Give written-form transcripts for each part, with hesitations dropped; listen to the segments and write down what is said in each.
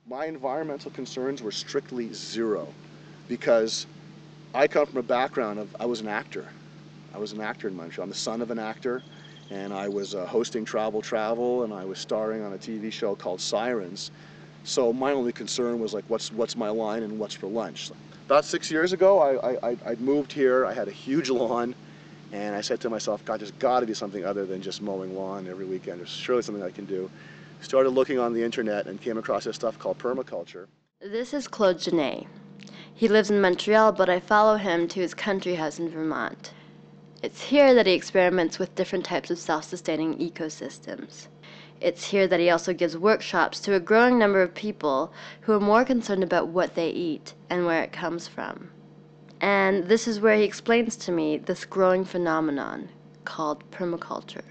My environmental concerns were strictly zero because I come from a background of, I was an actor. I was an actor in Montreal. I'm the son of an actor, and I was hosting Travel, and I was starring on a TV show called Sirens. So my only concern was like, what's my line and what's for lunch? About 6 years ago, I'd moved here. I had a huge lawn, and I said to myself, God, there's got to be something other than just mowing lawn every weekend. There's surely something I can do. Started looking on the internet and came across this stuff called permaculture. This is Claude Genest. He lives in Montreal, but I follow him to his country house in Vermont. It's here that he experiments with different types of self-sustaining ecosystems. It's here that he also gives workshops to a growing number of people who are more concerned about what they eat and where it comes from. And this is where he explains to me this growing phenomenon called permaculture.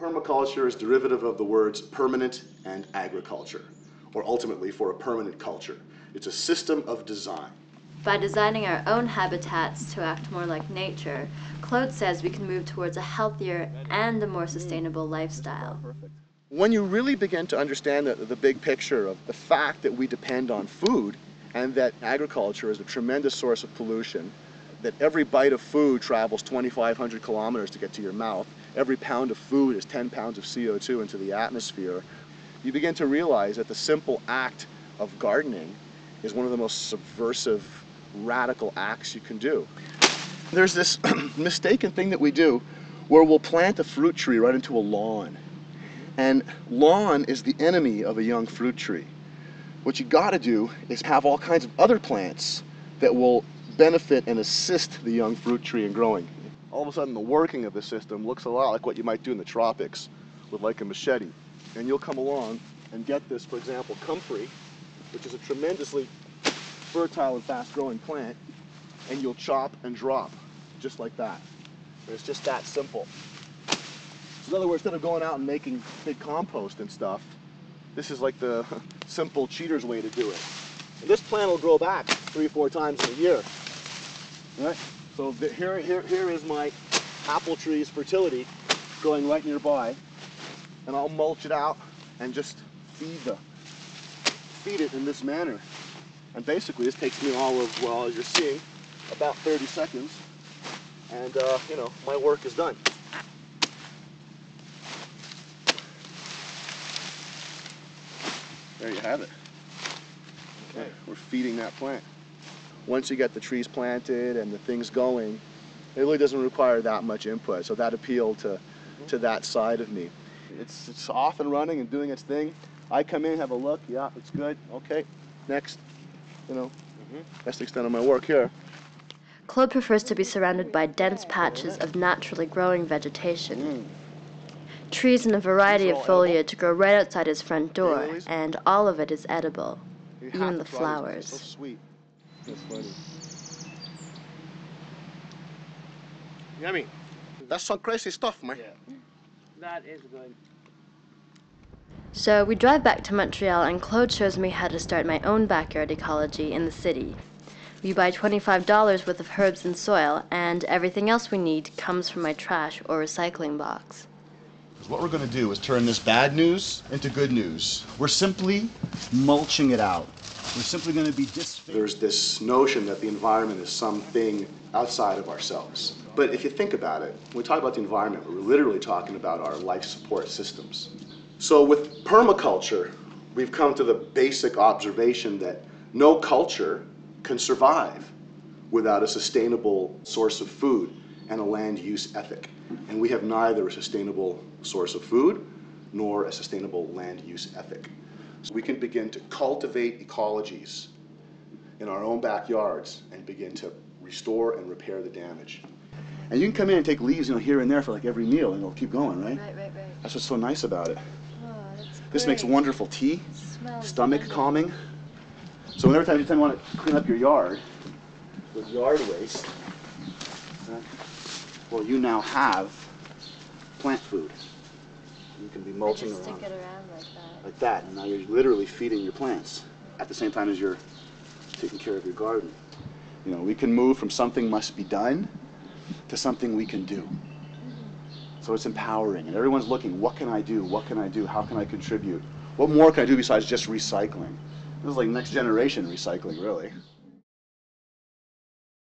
Permaculture is derivative of the words permanent and agriculture, or ultimately for a permanent culture. It's a system of design. By designing our own habitats to act more like nature, Claude says we can move towards a healthier and a more sustainable lifestyle. When you really begin to understand the big picture of the fact that we depend on food and that agriculture is a tremendous source of pollution, that every bite of food travels 2,500 kilometers to get to your mouth, every pound of food is 10 pounds of CO2 into the atmosphere, you begin to realize that the simple act of gardening is one of the most subversive, radical acts you can do. There's this mistaken thing that we do where we'll plant a fruit tree right into a lawn. And lawn is the enemy of a young fruit tree. What you gotta do is have all kinds of other plants that will benefit and assist the young fruit tree in growing. All of a sudden the working of the system looks a lot like what you might do in the tropics with like a machete. And you'll come along and get this, for example, comfrey, which is a tremendously fertile and fast-growing plant, and you'll chop and drop, just like that. And it's just that simple. So in other words, instead of going out and making big compost and stuff, this is like the simple cheater's way to do it. And this plant will grow back 3 or 4 times in a year. All right? So here is my apple tree's fertility growing right nearby, and I'll mulch it out and just feed it in this manner. And basically this takes me all of, well, as you're seeing, about 30 seconds, and you know, my work is done. There you have it. Okay, we're feeding that plant. Once you get the trees planted and the things going, it really doesn't require that much input, so that appealed to that side of me. It's off and running and doing its thing. I come in, have a look, yeah, it's good, okay, next. You know, that's the extent of my work here. Claude prefers to be surrounded by dense patches of naturally growing vegetation. Trees in a variety of foliage grow right outside his front door, and all of it is edible, even the flowers. So sweet. That's funny. Yummy. That's some crazy stuff, man. Yeah. That is good. So we drive back to Montreal, and Claude shows me how to start my own backyard ecology in the city. We buy $25 worth of herbs and soil, and everything else we need comes from my trash or recycling box. What we're going to do is turn this bad news into good news. We're simply mulching it out. We're simply going to be disfigured. There's this notion that the environment is something outside of ourselves. But if you think about it, when we talk about the environment, we're literally talking about our life support systems. So with permaculture, we've come to the basic observation that no culture can survive without a sustainable source of food and a land use ethic. And we have neither a sustainable source of food nor a sustainable land use ethic. So we can begin to cultivate ecologies in our own backyards and begin to restore and repair the damage. And you can come in and take leaves, you know, here and there for like every meal, and it'll keep going, right? Right. That's what's so nice about it. Oh, that's great. This makes wonderful tea, Smells stomach wonderful. calming. So whenever time you want to clean up your yard with yard waste, well, you now have plant food. You can be mulching just around stick it around like like that, and now you're literally feeding your plants at the same time as you're taking care of your garden. You know, we can move from something must be done to something we can do. So it's empowering, and everyone's looking, what can I do? What can I do? How can I contribute? What more can I do besides just recycling? This is like next generation recycling, really.